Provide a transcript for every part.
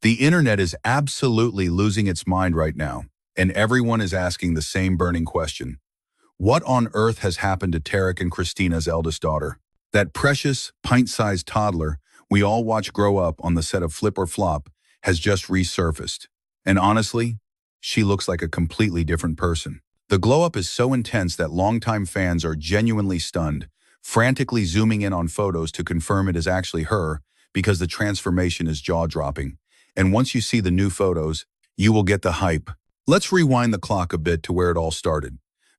The internet is absolutely losing its mind right now, and everyone is asking the same burning question. What on earth has happened to Tarek and Christina's eldest daughter? That precious, pint-sized toddler we all watch grow up on the set of Flip or Flop has just resurfaced. And honestly, she looks like a completely different person. The glow-up is so intense that longtime fans are genuinely stunned, frantically zooming in on photos to confirm it is actually her because the transformation is jaw-dropping. And once you see the new photos, you will get the hype. Let's rewind the clock a bit to where it all started.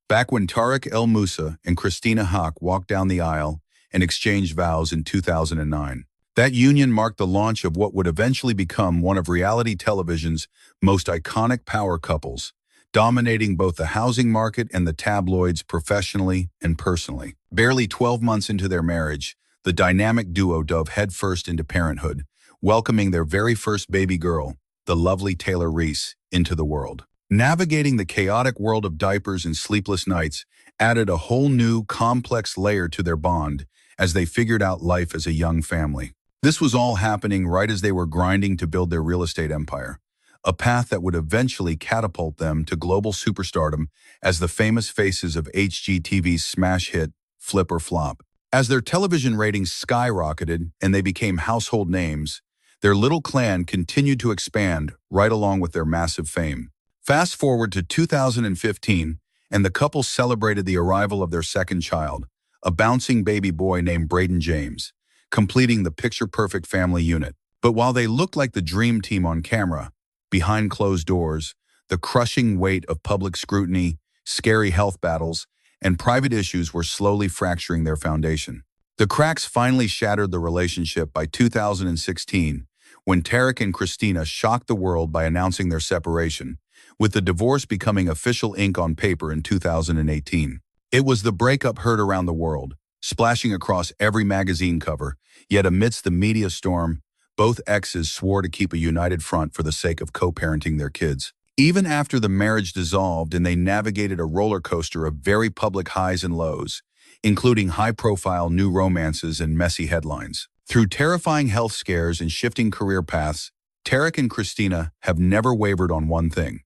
Back when Tarek Moussa and Christina Haack walked down the aisle and exchanged vows in 2009. That union marked the launch of what would eventually become one of reality television's most iconic power couples, dominating both the housing market and the tabloids professionally and personally. Barely 12 months into their marriage, the dynamic duo dove headfirst into parenthood, welcoming their very first baby girl, the lovely Taylor Reese, into the world. Navigating the chaotic world of diapers and sleepless nights added a whole new, complex layer to their bond as they figured out life as a young family. This was all happening right as they were grinding to build their real estate empire, a path that would eventually catapult them to global superstardom as the famous faces of HGTV's smash hit Flip or Flop. As their television ratings skyrocketed and they became household names, their little clan continued to expand right along with their massive fame. Fast forward to 2015, and the couple celebrated the arrival of their second child, a bouncing baby boy named Braden James, completing the picture-perfect family unit. But while they looked like the dream team on camera, behind closed doors, the crushing weight of public scrutiny, scary health battles, and private issues were slowly fracturing their foundation. The cracks finally shattered the relationship by 2016, when Tarek and Christina shocked the world by announcing their separation, with the divorce becoming official ink on paper in 2018. It was the breakup heard around the world, splashing across every magazine cover, yet amidst the media storm, both exes swore to keep a united front for the sake of co-parenting their kids. Even after the marriage dissolved and they navigated a roller coaster of very public highs and lows, including high-profile new romances and messy headlines. Through terrifying health scares and shifting career paths, Tarek and Christina have never wavered on one thing,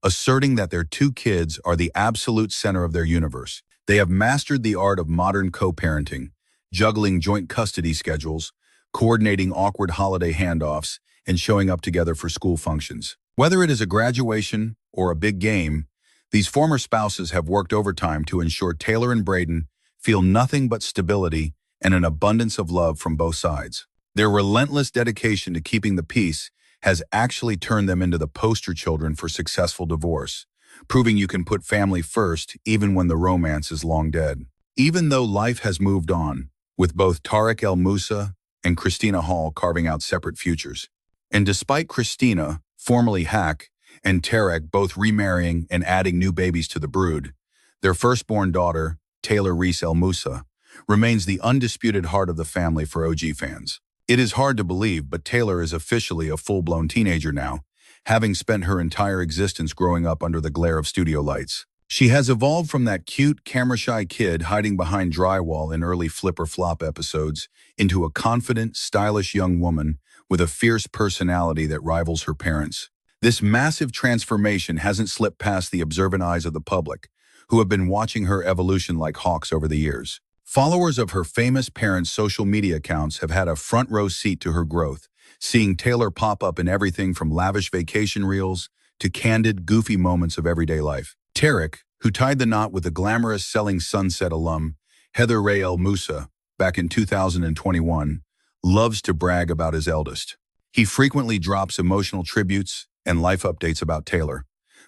asserting that their two kids are the absolute center of their universe. They have mastered the art of modern co-parenting, juggling joint custody schedules, coordinating awkward holiday handoffs, and showing up together for school functions. Whether it is a graduation or a big game, these former spouses have worked overtime to ensure Taylor and Braden feel nothing but stability and an abundance of love from both sides. Their relentless dedication to keeping the peace has actually turned them into the poster children for successful divorce, proving you can put family first even when the romance is long dead. Even though life has moved on, with both Tarek Moussa and Christina Hall carving out separate futures. And despite Christina, formerly Haack, and Tarek both remarrying and adding new babies to the brood, their firstborn daughter, Taylor Reese Moussa, remains the undisputed heart of the family for OG fans. It is hard to believe, but Taylor is officially a full-blown teenager now, having spent her entire existence growing up under the glare of studio lights. She has evolved from that cute, camera-shy kid hiding behind drywall in early Flip or Flop episodes into a confident, stylish young woman with a fierce personality that rivals her parents. This massive transformation hasn't slipped past the observant eyes of the public, who have been watching her evolution like hawks over the years. Followers of her famous parents' social media accounts have had a front-row seat to her growth, seeing Taylor pop up in everything from lavish vacation reels to candid, goofy moments of everyday life. Tarek, who tied the knot with the glamorous Selling Sunset alum Heather Ray Moussa back in 2021, loves to brag about his eldest. He frequently drops emotional tributes and life updates about Taylor,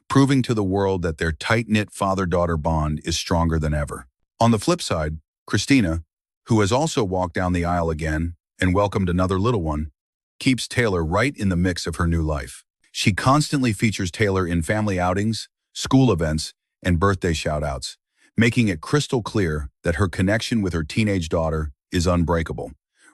proving to the world that their tight-knit father-daughter bond is stronger than ever. On the flip side, Christina, who has also walked down the aisle again and welcomed another little one, keeps Taylor right in the mix of her new life. She constantly features Taylor in family outings, school events, and birthday shout-outs, making it crystal clear that her connection with her teenage daughter is unbreakable,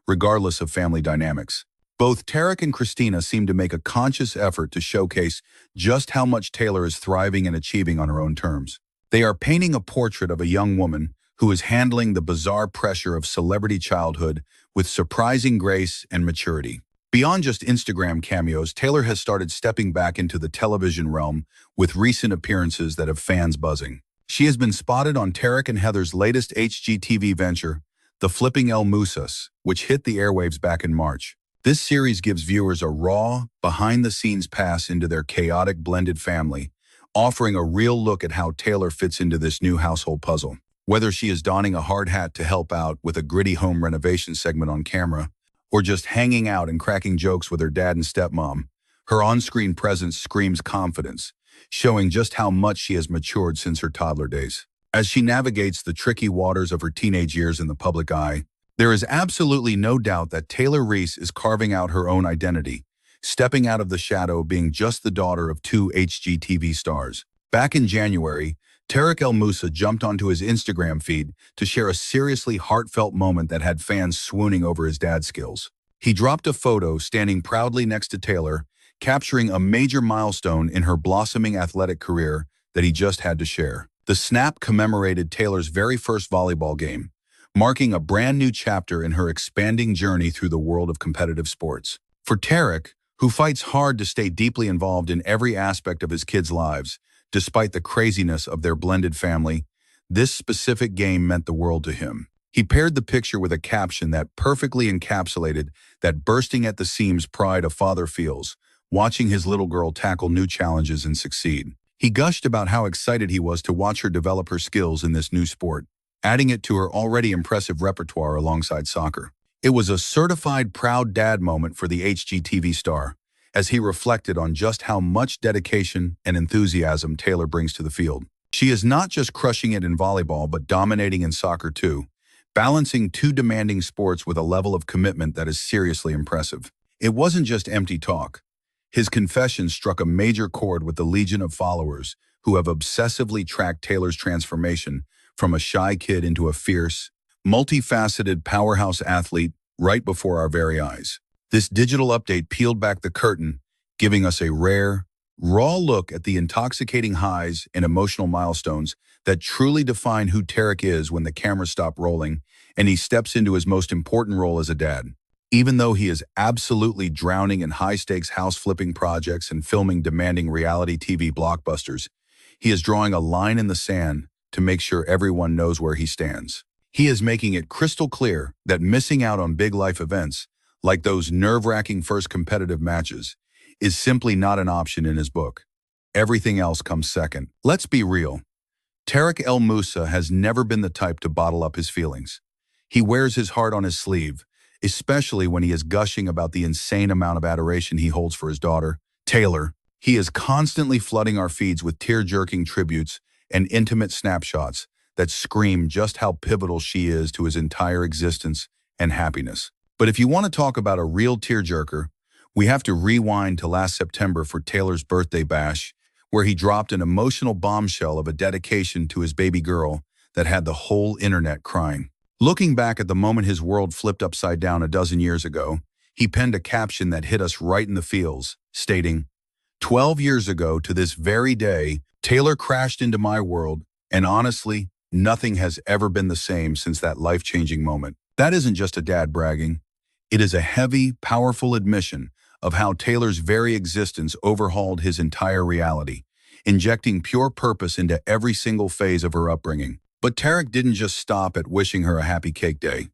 regardless of family dynamics. Both Tarek and Christina seem to make a conscious effort to showcase just how much Taylor is thriving and achieving on her own terms. They are painting a portrait of a young woman who is handling the bizarre pressure of celebrity childhood with surprising grace and maturity. Beyond just Instagram cameos, Taylor has started stepping back into the television realm with recent appearances that have fans buzzing. She has been spotted on Tarek and Heather's latest HGTV venture, The Flipping El Mousas, which hit the airwaves back in March. This series gives viewers a raw, behind-the-scenes pass into their chaotic blended family, offering a real look at how Taylor fits into this new household puzzle. Whether she is donning a hard hat to help out with a gritty home renovation segment on camera, or just hanging out and cracking jokes with her dad and stepmom, her on-screen presence screams confidence, showing just how much she has matured since her toddler days. As she navigates the tricky waters of her teenage years in the public eye, there is absolutely no doubt that Taylor Reese is carving out her own identity, stepping out of the shadow of being just the daughter of two HGTV stars. Back in January, Tarek El Moussa jumped onto his Instagram feed to share a seriously heartfelt moment that had fans swooning over his dad's skills. He dropped a photo standing proudly next to Taylor, capturing a major milestone in her blossoming athletic career that he just had to share. The snap commemorated Taylor's very first volleyball game, marking a brand new chapter in her expanding journey through the world of competitive sports. For Tarek, who fights hard to stay deeply involved in every aspect of his kids' lives, despite the craziness of their blended family, this specific game meant the world to him. He paired the picture with a caption that perfectly encapsulated that bursting at the seams pride a father feels, watching his little girl tackle new challenges and succeed. He gushed about how excited he was to watch her develop her skills in this new sport, adding it to her already impressive repertoire alongside soccer. It was a certified proud dad moment for the HGTV star, as he reflected on just how much dedication and enthusiasm Taylor brings to the field. She is not just crushing it in volleyball, but dominating in soccer too, balancing two demanding sports with a level of commitment that is seriously impressive. It wasn't just empty talk. His confession struck a major chord with the legion of followers who have obsessively tracked Taylor's transformation from a shy kid into a fierce, multifaceted powerhouse athlete right before our very eyes. This digital update peeled back the curtain, giving us a rare, raw look at the intoxicating highs and emotional milestones that truly define who Tarek is when the cameras stop rolling and he steps into his most important role as a dad. Even though he is absolutely drowning in high-stakes house-flipping projects and filming demanding reality TV blockbusters, he is drawing a line in the sand to make sure everyone knows where he stands. He is making it crystal clear that missing out on big life events, like those nerve-wracking first competitive matches, is simply not an option in his book. Everything else comes second. Let's be real. Tarek El Moussa has never been the type to bottle up his feelings. He wears his heart on his sleeve, especially when he is gushing about the insane amount of adoration he holds for his daughter, Taylor. He is constantly flooding our feeds with tear-jerking tributes and intimate snapshots that scream just how pivotal she is to his entire existence and happiness. But if you want to talk about a real tearjerker, we have to rewind to last September for Taylor's birthday bash, where he dropped an emotional bombshell of a dedication to his baby girl that had the whole internet crying. Looking back at the moment his world flipped upside down a dozen years ago, he penned a caption that hit us right in the feels, stating, "12 years ago to this very day, Taylor crashed into my world, and honestly, nothing has ever been the same since that life-changing moment." That isn't just a dad bragging. It is a heavy, powerful admission of how Taylor's very existence overhauled his entire reality, injecting pure purpose into every single phase of her upbringing. But Tarek didn't just stop at wishing her a happy cake day.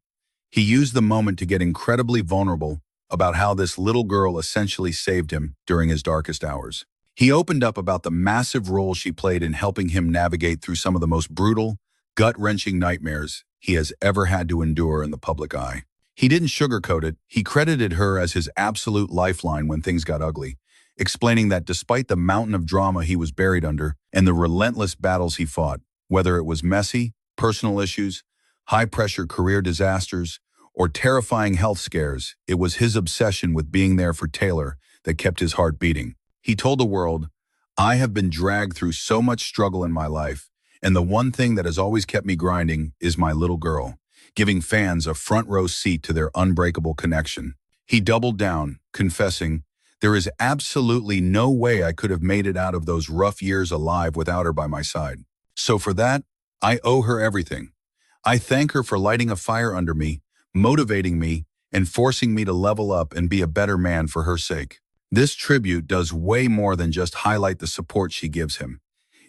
He used the moment to get incredibly vulnerable about how this little girl essentially saved him during his darkest hours. He opened up about the massive role she played in helping him navigate through some of the most brutal, gut-wrenching nightmares he has ever had to endure in the public eye. He didn't sugarcoat it. He credited her as his absolute lifeline when things got ugly, explaining that despite the mountain of drama he was buried under and the relentless battles he fought, whether it was messy, personal issues, high-pressure career disasters, or terrifying health scares, it was his obsession with being there for Taylor that kept his heart beating. He told the world, "I have been dragged through so much struggle in my life, and the one thing that has always kept me grinding is my little girl," giving fans a front-row seat to their unbreakable connection. He doubled down, confessing, "There is absolutely no way I could have made it out of those rough years alive without her by my side. So for that, I owe her everything. I thank her for lighting a fire under me, motivating me, and forcing me to level up and be a better man for her sake. This tribute does way more than just highlight the support she gives him.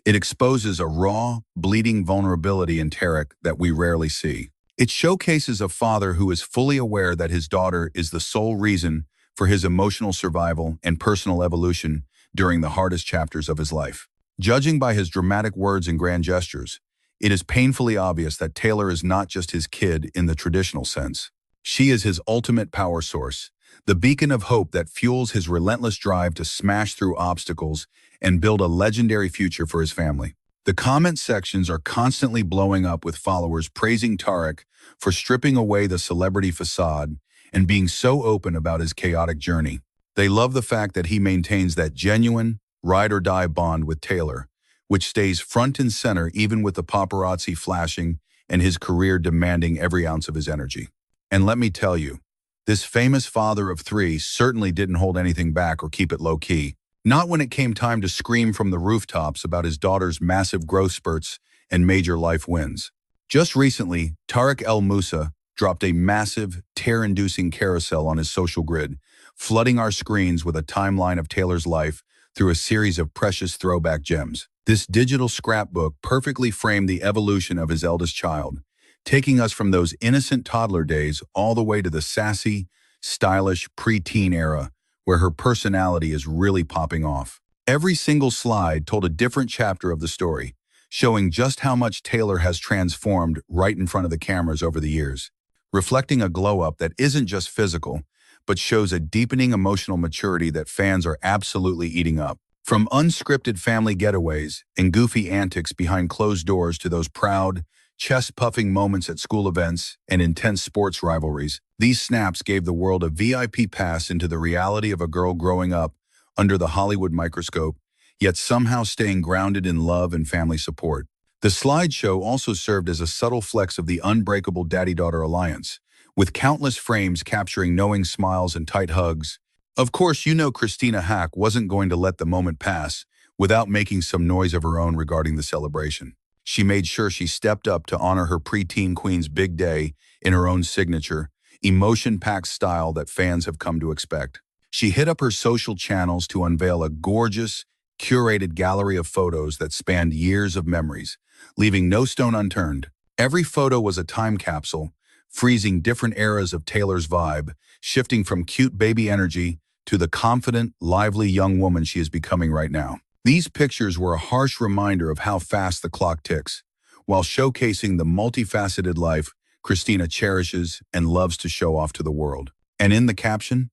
It exposes a raw, bleeding vulnerability in Tarek that we rarely see. It showcases a father who is fully aware that his daughter is the sole reason for his emotional survival and personal evolution during the hardest chapters of his life. Judging by his dramatic words and grand gestures, it is painfully obvious that Taylor is not just his kid in the traditional sense. She is his ultimate power source, the beacon of hope that fuels his relentless drive to smash through obstacles and build a legendary future for his family. The comment sections are constantly blowing up with followers praising Tarek for stripping away the celebrity facade and being so open about his chaotic journey. They love the fact that he maintains that genuine, ride-or-die bond with Taylor, which stays front and center even with the paparazzi flashing and his career demanding every ounce of his energy. And let me tell you, this famous father of three certainly didn't hold anything back or keep it low-key. Not when it came time to scream from the rooftops about his daughter's massive growth spurts and major life wins. Just recently, Tarek Moussa dropped a massive, tear-inducing carousel on his social grid, flooding our screens with a timeline of Taylor's life through a series of precious throwback gems. This digital scrapbook perfectly framed the evolution of his eldest child, taking us from those innocent toddler days all the way to the sassy, stylish preteen era, where her personality is really popping off. Every single slide told a different chapter of the story, showing just how much Taylor has transformed right in front of the cameras over the years, reflecting a glow-up that isn't just physical, but shows a deepening emotional maturity that fans are absolutely eating up. From unscripted family getaways and goofy antics behind closed doors to those proud, chest-puffing moments at school events and intense sports rivalries, these snaps gave the world a VIP pass into the reality of a girl growing up under the Hollywood microscope, yet somehow staying grounded in love and family support. The slideshow also served as a subtle flex of the unbreakable daddy-daughter alliance, with countless frames capturing knowing smiles and tight hugs. Of course, you know Christina Haack wasn't going to let the moment pass without making some noise of her own regarding the celebration. She made sure she stepped up to honor her preteen queen's big day in her own signature, emotion-packed style that fans have come to expect. She hit up her social channels to unveil a gorgeous, curated gallery of photos that spanned years of memories, leaving no stone unturned. Every photo was a time capsule, freezing different eras of Taylor's vibe, shifting from cute baby energy to the confident, lively young woman she is becoming right now. These pictures were a harsh reminder of how fast the clock ticks, while showcasing the multifaceted life Christina cherishes and loves to show off to the world. And in the caption,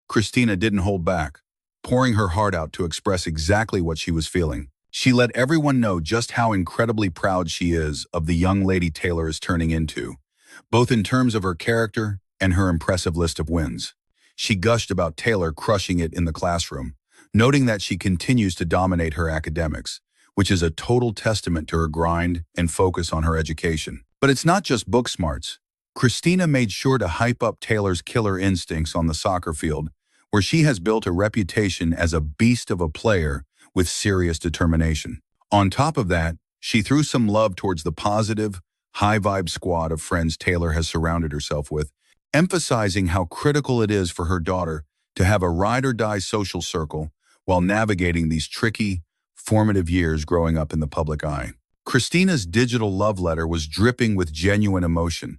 Christina didn't hold back, pouring her heart out to express exactly what she was feeling. She let everyone know just how incredibly proud she is of the young lady Taylor is turning into, both in terms of her character and her impressive list of wins. She gushed about Taylor crushing it in the classroom, noting that she continues to dominate her academics, which is a total testament to her grind and focus on her education. But it's not just book smarts. Christina made sure to hype up Taylor's killer instincts on the soccer field, where she has built a reputation as a beast of a player with serious determination. On top of that, she threw some love towards the positive, high-vibe squad of friends Taylor has surrounded herself with, emphasizing how critical it is for her daughter to have a ride-or-die social circle while navigating these tricky, formative years growing up in the public eye. Christina's digital love letter was dripping with genuine emotion,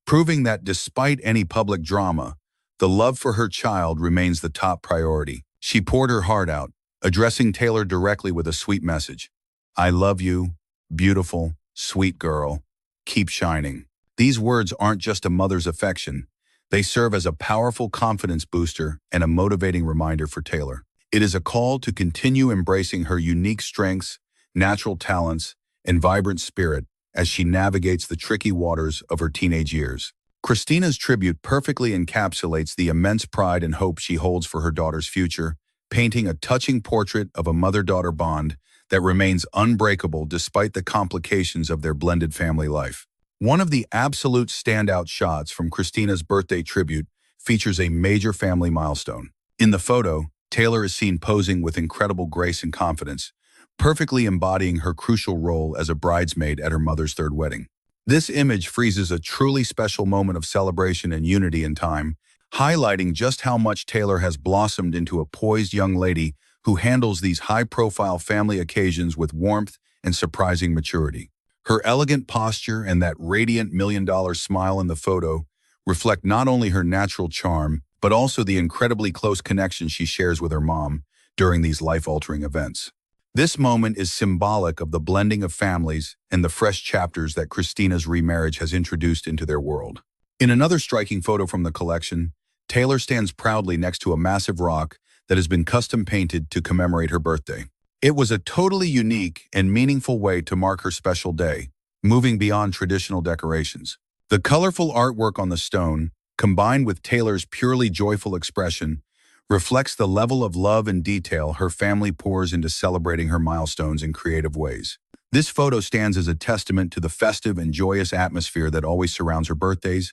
proving that despite any public drama, the love for her child remains the top priority. She poured her heart out, addressing Taylor directly with a sweet message. "I love you, beautiful, sweet girl. Keep shining." These words aren't just a mother's affection. They serve as a powerful confidence booster and a motivating reminder for Taylor. It is a call to continue embracing her unique strengths, natural talents, and vibrant spirit as she navigates the tricky waters of her teenage years. Christina's tribute perfectly encapsulates the immense pride and hope she holds for her daughter's future, painting a touching portrait of a mother-daughter bond that remains unbreakable despite the complications of their blended family life. One of the absolute standout shots from Christina's birthday tribute features a major family milestone. In the photo, Taylor is seen posing with incredible grace and confidence, perfectly embodying her crucial role as a bridesmaid at her mother's third wedding. This image freezes a truly special moment of celebration and unity in time highlighting just how much Taylor has blossomed into a poised young lady who handles these high-profile family occasions with warmth and surprising maturity. Her elegant posture and that radiant million-dollar smile in the photo reflect not only her natural charm, but also the incredibly close connection she shares with her mom during these life-altering events. This moment is symbolic of the blending of families and the fresh chapters that Christina's remarriage has introduced into their world. In another striking photo from the collection, Taylor stands proudly next to a massive rock that has been custom painted to commemorate her birthday. It was a totally unique and meaningful way to mark her special day, moving beyond traditional decorations. The colorful artwork on the stone, combined with Taylor's purely joyful expression, reflects the level of love and detail her family pours into celebrating her milestones in creative ways. This photo stands as a testament to the festive and joyous atmosphere that always surrounds her birthdays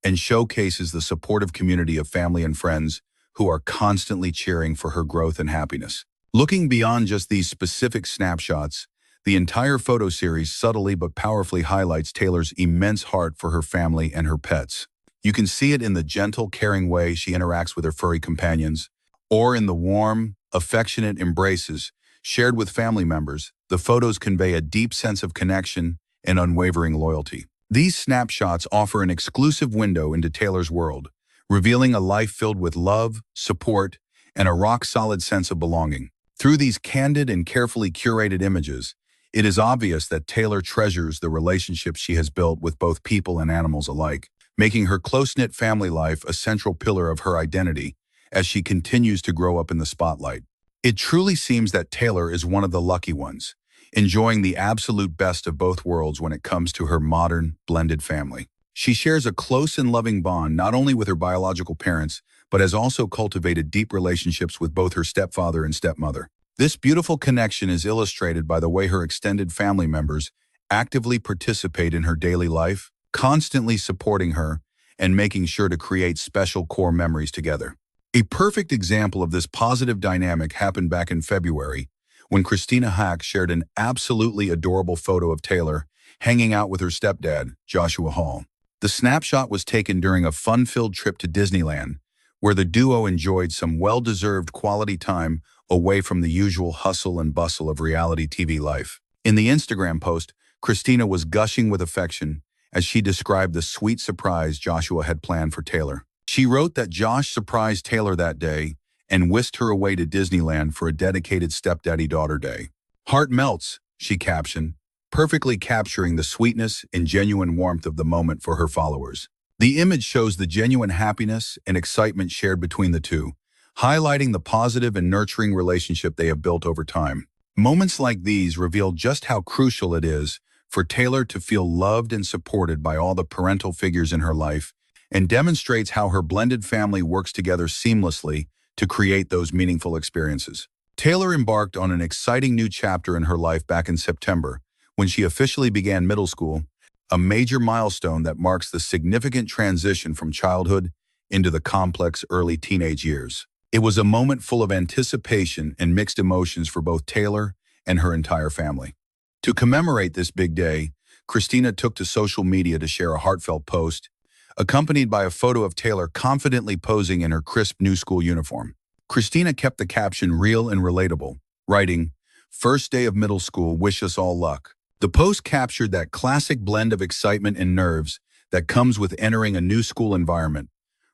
and showcases the supportive community of family and friends who are constantly cheering for her growth and happiness. Looking beyond just these specific snapshots, the entire photo series subtly but powerfully highlights Taylor's immense heart for her family and her pets. You can see it in the gentle, caring way she interacts with her furry companions, or in the warm, affectionate embraces shared with family members. The photos convey a deep sense of connection and unwavering loyalty. These snapshots offer an exclusive window into Taylor's world, revealing a life filled with love, support, and a rock-solid sense of belonging. Through these candid and carefully curated images, it is obvious that Taylor treasures the relationships she has built with both people and animals alike, making her close-knit family life a central pillar of her identity as she continues to grow up in the spotlight. It truly seems that Taylor is one of the lucky ones, enjoying the absolute best of both worlds when it comes to her modern, blended family. She shares a close and loving bond not only with her biological parents, but has also cultivated deep relationships with both her stepfather and stepmother. This beautiful connection is illustrated by the way her extended family members actively participate in her daily life, constantly supporting her and making sure to create special core memories together. A perfect example of this positive dynamic happened back in February when Christina Haack shared an absolutely adorable photo of Taylor hanging out with her stepdad, Joshua Hall. The snapshot was taken during a fun-filled trip to Disneyland, where the duo enjoyed some well-deserved quality time away from the usual hustle and bustle of reality TV life. In the Instagram post, Christina was gushing with affection as she described the sweet surprise Joshua had planned for Taylor. She wrote that Josh surprised Taylor that day and whisked her away to Disneyland for a dedicated stepdaddy-daughter day. "Heart melts," she captioned, perfectly capturing the sweetness and genuine warmth of the moment for her followers. The image shows the genuine happiness and excitement shared between the two, highlighting the positive and nurturing relationship they have built over time. Moments like these reveal just how crucial it is for Taylor to feel loved and supported by all the parental figures in her life, and demonstrates how her blended family works together seamlessly to create those meaningful experiences. Taylor embarked on an exciting new chapter in her life back in September, when she officially began middle school, a major milestone that marks the significant transition from childhood into the complex early teenage years. It was a moment full of anticipation and mixed emotions for both Taylor and her entire family. To commemorate this big day, Christina took to social media to share a heartfelt post, accompanied by a photo of Taylor confidently posing in her crisp new school uniform. Christina kept the caption real and relatable, writing, "First day of middle school, wish us all luck." The post captured that classic blend of excitement and nerves that comes with entering a new school environment,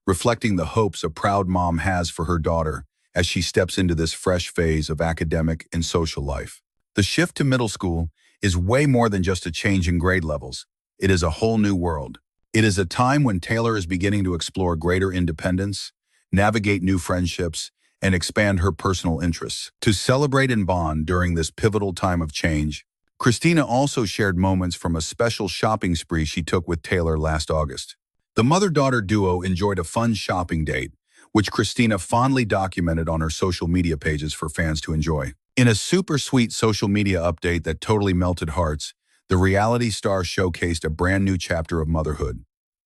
reflecting the hopes a proud mom has for her daughter as she steps into this fresh phase of academic and social life. The shift to middle school is way more than just a change in grade levels. It is a whole new world. It is a time when Taylor is beginning to explore greater independence, navigate new friendships, and expand her personal interests. To celebrate and bond during this pivotal time of change, Christina also shared moments from a special shopping spree she took with Taylor last August. The mother-daughter duo enjoyed a fun shopping date, which Christina fondly documented on her social media pages for fans to enjoy. In a super sweet social media update that totally melted hearts, the reality star showcased a brand new chapter of motherhood,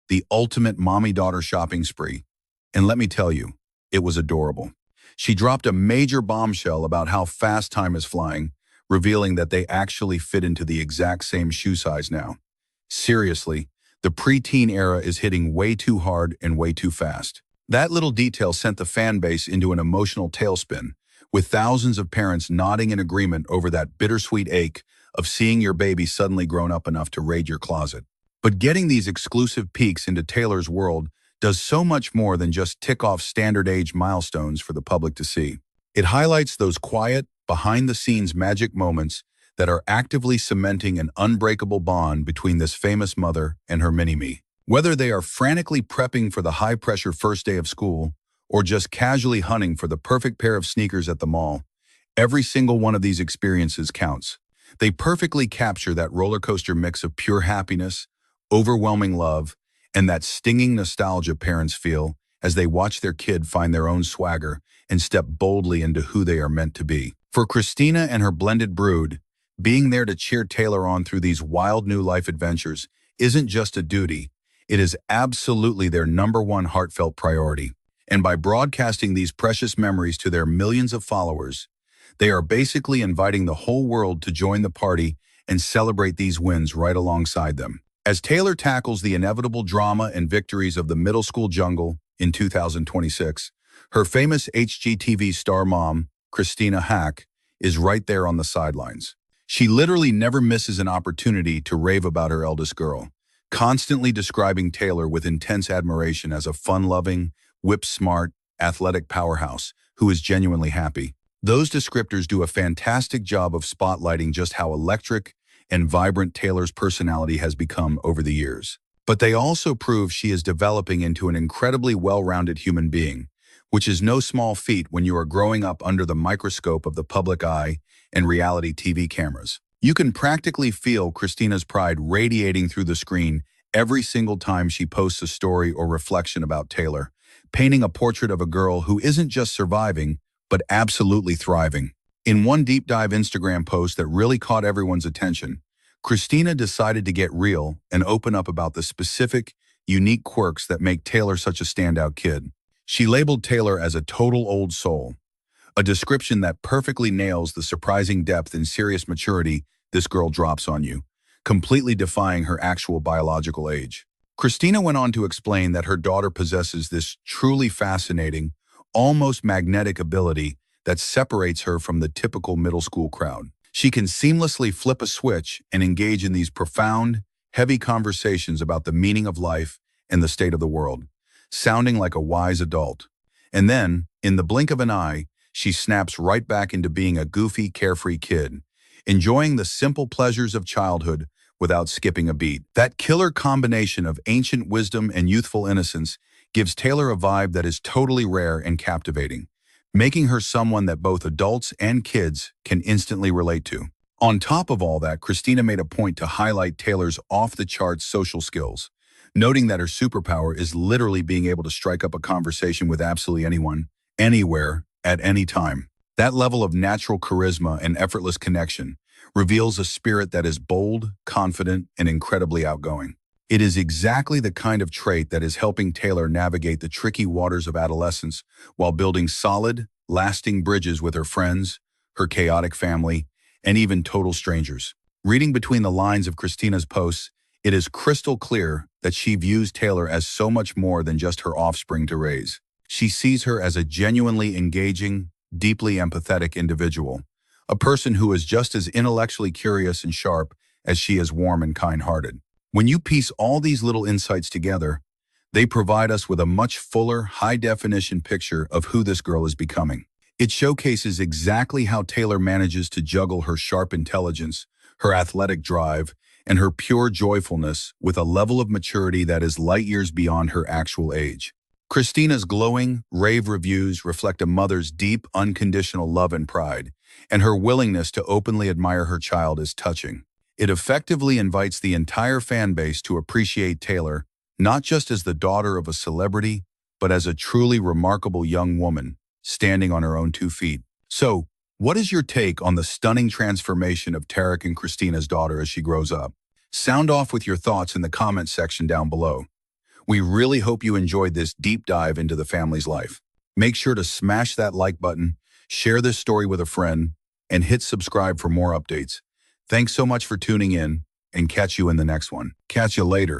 the ultimate mommy-daughter shopping spree. And let me tell you, it was adorable. She dropped a major bombshell about how fast time is flying, revealing that they actually fit into the exact same shoe size now. Seriously, the preteen era is hitting way too hard and way too fast. That little detail sent the fan base into an emotional tailspin, with thousands of parents nodding in agreement over that bittersweet ache of seeing your baby suddenly grown up enough to raid your closet. But getting these exclusive peeks into Taylor's world does so much more than just tick off standard age milestones for the public to see. It highlights those quiet, behind-the-scenes magic moments that are actively cementing an unbreakable bond between this famous mother and her mini-me. Whether they are frantically prepping for the high-pressure first day of school or just casually hunting for the perfect pair of sneakers at the mall, every single one of these experiences counts. They perfectly capture that roller coaster mix of pure happiness, overwhelming love, and that stinging nostalgia parents feel as they watch their kid find their own swagger and step boldly into who they are meant to be. For Christina and her blended brood, being there to cheer Taylor on through these wild new life adventures isn't just a duty, it is absolutely their number one heartfelt priority. And by broadcasting these precious memories to their millions of followers, they are basically inviting the whole world to join the party and celebrate these wins right alongside them. As Taylor tackles the inevitable drama and victories of the middle school jungle in 2026, her famous HGTV star mom, Christina Haack, is right there on the sidelines. She literally never misses an opportunity to rave about her eldest girl, constantly describing Taylor with intense admiration as a fun-loving, whip-smart, athletic powerhouse who is genuinely happy. Those descriptors do a fantastic job of spotlighting just how electric and vibrant Taylor's personality has become over the years. But they also prove she is developing into an incredibly well-rounded human being, which is no small feat when you are growing up under the microscope of the public eye and reality TV cameras. You can practically feel Christina's pride radiating through the screen every single time she posts a story or reflection about Taylor, painting a portrait of a girl who isn't just surviving, but absolutely thriving. In one deep dive Instagram post that really caught everyone's attention, Christina decided to get real and open up about the specific, unique quirks that make Taylor such a standout kid. She labeled Taylor as a total old soul, a description that perfectly nails the surprising depth and serious maturity this girl drops on you, completely defying her actual biological age. Christina went on to explain that her daughter possesses this truly fascinating, almost magnetic ability that separates her from the typical middle school crowd. She can seamlessly flip a switch and engage in these profound, heavy conversations about the meaning of life and the state of the world, sounding like a wise adult. And then, in the blink of an eye, she snaps right back into being a goofy, carefree kid, enjoying the simple pleasures of childhood without skipping a beat. That killer combination of ancient wisdom and youthful innocence gives Taylor a vibe that is totally rare and captivating, making her someone that both adults and kids can instantly relate to. On top of all that, Christina made a point to highlight Taylor's off-the-charts social skills, noting that her superpower is literally being able to strike up a conversation with absolutely anyone, anywhere, at any time. That level of natural charisma and effortless connection reveals a spirit that is bold, confident, and incredibly outgoing. It is exactly the kind of trait that is helping Taylor navigate the tricky waters of adolescence while building solid, lasting bridges with her friends, her chaotic family, and even total strangers. Reading between the lines of Christina's posts, it is crystal clear that she views Taylor as so much more than just her offspring to raise. She sees her as a genuinely engaging, deeply empathetic individual, a person who is just as intellectually curious and sharp as she is warm and kind-hearted. When you piece all these little insights together, they provide us with a much fuller, high-definition picture of who this girl is becoming. It showcases exactly how Taylor manages to juggle her sharp intelligence, her athletic drive, and her pure joyfulness with a level of maturity that is light years beyond her actual age. Christina's glowing, rave reviews reflect a mother's deep, unconditional love and pride, and her willingness to openly admire her child is touching. It effectively invites the entire fan base to appreciate Taylor, not just as the daughter of a celebrity, but as a truly remarkable young woman, standing on her own 2 feet. So, what is your take on the stunning transformation of Tarek and Christina's daughter as she grows up? Sound off with your thoughts in the comment section down below. We really hope you enjoyed this deep dive into the family's life. Make sure to smash that like button, share this story with a friend, and hit subscribe for more updates. Thanks so much for tuning in, and catch you in the next one. Catch you later.